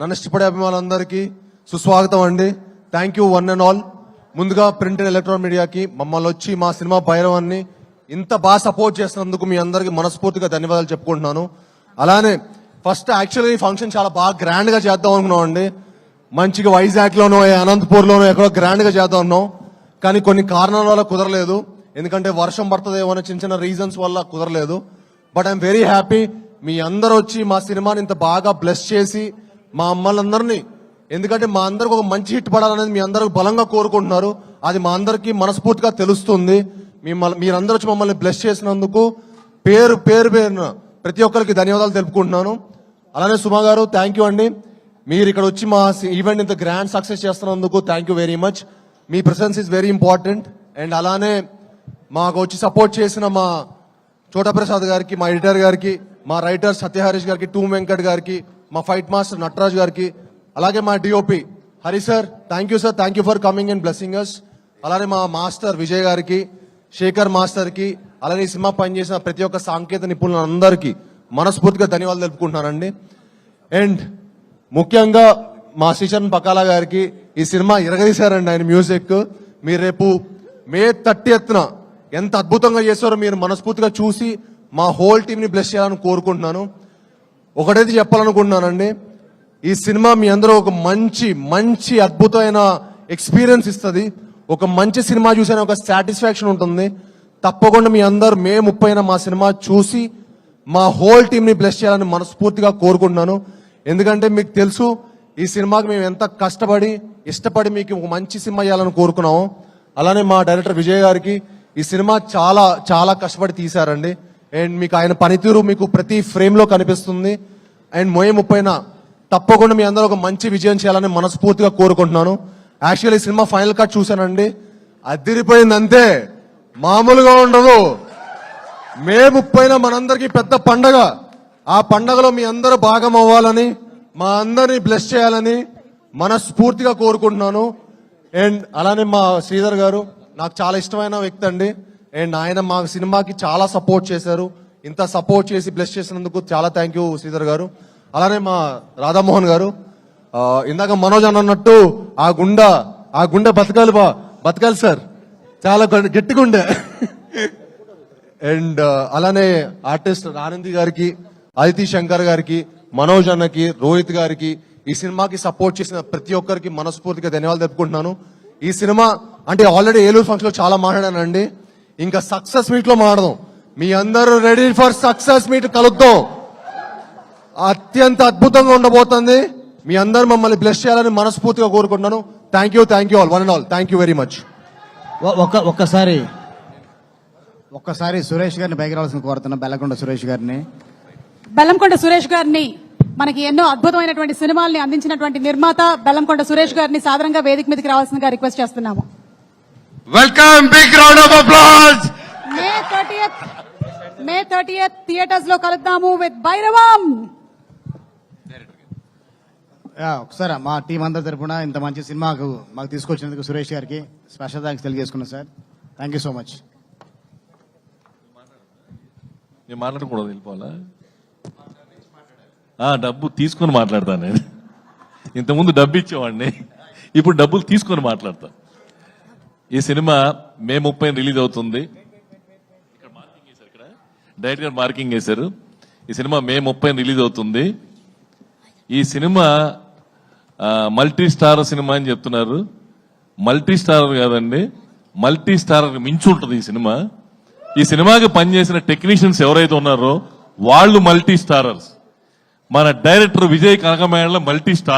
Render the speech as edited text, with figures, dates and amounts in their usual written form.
నన్ను ఇష్టపడే అభిమానులందరికీ సుస్వాగతం అండి. Thank you one and all. ముందుగా ప్రింట్ అండ్ ఎలక్ట్రానిక్ మీడియాకి మమ్మల్ని వచ్చి మా సినిమా భైరవాన్ని ఇంత బాగా సపోర్ట్ చేసినందుకు మీ అందరికీ మనస్ఫూర్తిగా ధన్యవాదాలు చెప్పుకుంటున్నాను. అలానే ఫస్ట్ యాక్చువల్గా ఈ ఫంక్షన్ చాలా బాగా గ్రాండ్ గా చేద్దాం అనుకున్నాం అండి. మంచిగా వైజాగ్ లోనో అనంతపూర్ లోనో ఎక్కడో గ్రాండ్ గా చేద్దాం అన్నాం. కానీ కొన్ని కారణాల వల్ల కుదరలేదు. ఎందుకంటే వర్షం పడుతుందేమో అనే చిన్న చిన్న రీజన్స్ వల్ల కుదరలేదు. బట్ ఐఎమ్ వెరీ హ్యాపీ మీ అందరూ వచ్చి మా సినిమాని ఇంత బాగా బ్లెస్ చేసి మా అమ్మలందరినీ, ఎందుకంటే మా అందరికి ఒక మంచి హిట్ పడాలనేది మీ అందరూ బలంగా కోరుకుంటున్నారు. అది మా అందరికీ మనస్ఫూర్తిగా తెలుస్తుంది. మీరందరూ వచ్చి మమ్మల్ని బ్లెస్ చేసినందుకు పేరు పేరున ప్రతి ఒక్కరికి ధన్యవాదాలు తెలుపుకుంటున్నాను. అలానే సుమా గారు థ్యాంక్ యూ అండి. మీరు ఇక్కడ వచ్చి మా ఈవెంట్ ఇంత గ్రాండ్ సక్సెస్ చేస్తున్నందుకు thank you very much. Me presence is very important. And అలానే మాకు వచ్చి సపోర్ట్ చేసిన మా చోటా ప్రసాద్ గారికి, మా ఎడిటర్ గారికి, మా రైటర్ సత్యహరీష్ గారికి, టూ వెంకట్ గారికి, మా ఫైట్ మాస్టర్ నటరాజ్ గారికి, అలాగే మా DOP Hari sir thank you sir. Thank you for coming and blessing us. అలానే మా మాస్టర్ విజయ్ గారికి, శేఖర్ మాస్టర్ కి, అలానే ఈ సినిమా పనిచేసిన ప్రతి ఒక్క సాంకేతిక నిపుణులందరికీ మనస్ఫూర్తిగా ధన్యవాదాలు తెలుపుకుంటున్నానండి. అండ్ ముఖ్యంగా మా శ్రీచరణ్ పకాలా గారికి ఈ సినిమా ఇరగదీశారండి ఆయన మ్యూజిక్. మీరు రేపు మే 30న ఎంత అద్భుతంగా చేశారో మీరు మనస్ఫూర్తిగా చూసి మా హోల్ టీమ్ ని బ్లెస్ చేయాలని కోరుకుంటున్నాను. ఒకటైతే చెప్పాలనుకుంటున్నానండి, ఈ సినిమా మీ అందరూ ఒక మంచి అద్భుతమైన ఎక్స్పీరియన్స్ ఇస్తుంది. ఒక మంచి సినిమా చూసిన ఒక సాటిస్ఫాక్షన్ ఉంటుంది. తప్పకుండా మీ అందరు మే 30న మా సినిమా చూసి మా హోల్ టీమ్ ని బ్లెస్ చేయాలని మనస్ఫూర్తిగా కోరుకుంటున్నాను. ఎందుకంటే మీకు తెలుసు ఈ సినిమాకి మేము ఎంత కష్టపడి ఇష్టపడి మీకు ఒక మంచి సినిమా చేయాలని కోరుకున్నాము. అలానే మా డైరెక్టర్ విజయ్ గారికి ఈ సినిమా చాలా కష్టపడి తీశారండి. అండ్ మీకు ఆయన పనితీరు మీకు ప్రతి ఫ్రేమ్ లో కనిపిస్తుంది. అండ్ మే 30న తప్పకుండా మీ అందరూ ఒక మంచి విజయం చేయాలని మనస్ఫూర్తిగా కోరుకుంటున్నాను. యాక్చువల్లీ ఈ సినిమా ఫైనల్ కట్ చూశానండి, అదిరిపోయింది అంతే, మామూలుగా ఉండదు. మే 30న మనందరికీ పెద్ద పండగ. ఆ పండగలో మీ అందరూ భాగం అవ్వాలని, మా అందరినీ బ్లెస్ చేయాలని మనస్ఫూర్తిగా కోరుకుంటున్నాను. అండ్ అలానే మా శ్రీధర్ గారు నాకు చాలా ఇష్టమైన వ్యక్తి అండి. అండ్ ఆయన మా సినిమాకి చాలా సపోర్ట్ చేశారు. ఇంత సపోర్ట్ చేసి బ్లెస్ చేసినందుకు చాలా థ్యాంక్ యూ శ్రీధర్ గారు. అలానే మా రాధామోహన్ గారు, ఇందాక మనోజ్ అన్నట్టు ఆ గుండె బతకాలి సార్, చాలా గట్టిగా ఉండే. అండ్ అలానే ఆర్టిస్ట్ ఆనంది గారికి, అదితి శంకర్ గారికి, మనోజ్ అన్నకి, రోహిత్ గారికి, ఈ సినిమాకి సపోర్ట్ చేసిన ప్రతి ఒక్కరికి మనస్ఫూర్తిగా ధన్యవాదాలు చెప్పుకుంటున్నాను. ఈ సినిమా అంటే ఆల్రెడీ ఏలూరు ఫంక్షన్ లో చాలా మాట్లాడానండి, ఇంకా సక్సెస్ మీట్ లో మాట్లాడదాం. మీ అందరూ రెడీ ఫర్ సక్సెస్ మీట్, కలుద్దాం. అత్యంత అద్భుతంగా ఉండబోతుంది. మీ అందరూ మమ్మల్ని బ్లెస్ చేయాలని మనస్ఫూర్తిగా కోరుకుంటున్నాను. Thank you all, one and all. Thank you very much. ఒక్కసారి సురేష్ గారిని పైకి రావాల్సిన కోరుతున్నా. బెల్లంకొండ సురేష్ గారిని మనకి ఎన్నో అద్భుతమైనటువంటి సినిమాల్ని అందించినటువంటి నిర్మాత బెల్లంకొండ సురేష్ గారిని సాధారణంగా వేదిక మీదకి రావాల్సిందిగా రిక్వెస్ట్ చేస్తున్నాము. Welcome, big round of applause. May 30th theatres లో కలుద్దాము విత్ భైరవం. ఒకసారి మా టీం అందరి తరపున ఇంత మంచి సినిమాకు మాకు తీసుకొచ్చినందుకు సురేష్ గారికి స్పెషల్ థ్యాంక్స్ తెలియజేసుకున్నాం sir. Thank you so much. నేను మాట్లాడకూడదు, వెళ్ళిపోవాలా? డబ్బు తీసుకొని మాట్లాడతాను నేను. ఇంతకుముందు డబ్బు ఇచ్చేవాడిని, ఇప్పుడు డబ్బులు తీసుకొని మాట్లాడతా. ఈ సినిమా మే 30 రిలీజ్ అవుతుంది. ఇక్కడ డైరెక్టర్ గారు మార్కింగ్ చేశారు. ఈ సినిమా మే 30 రిలీజ్ అవుతుంది. ఈ సినిమా మల్టీ స్టార్ సినిమా అని చెప్తున్నారు. మల్టీ స్టార్ కాదండి, మల్టీ స్టార్ మించి ఉంటుంది ఈ సినిమా. ఈ సినిమాకి పనిచేసిన టెక్నీషియన్స్ ఎవరైతే ఉన్నారో వాళ్ళు మల్టీ స్టారర్స్. మన డైరెక్టర్ విజయ్ కనకమేళ మల్టీ స్టార్.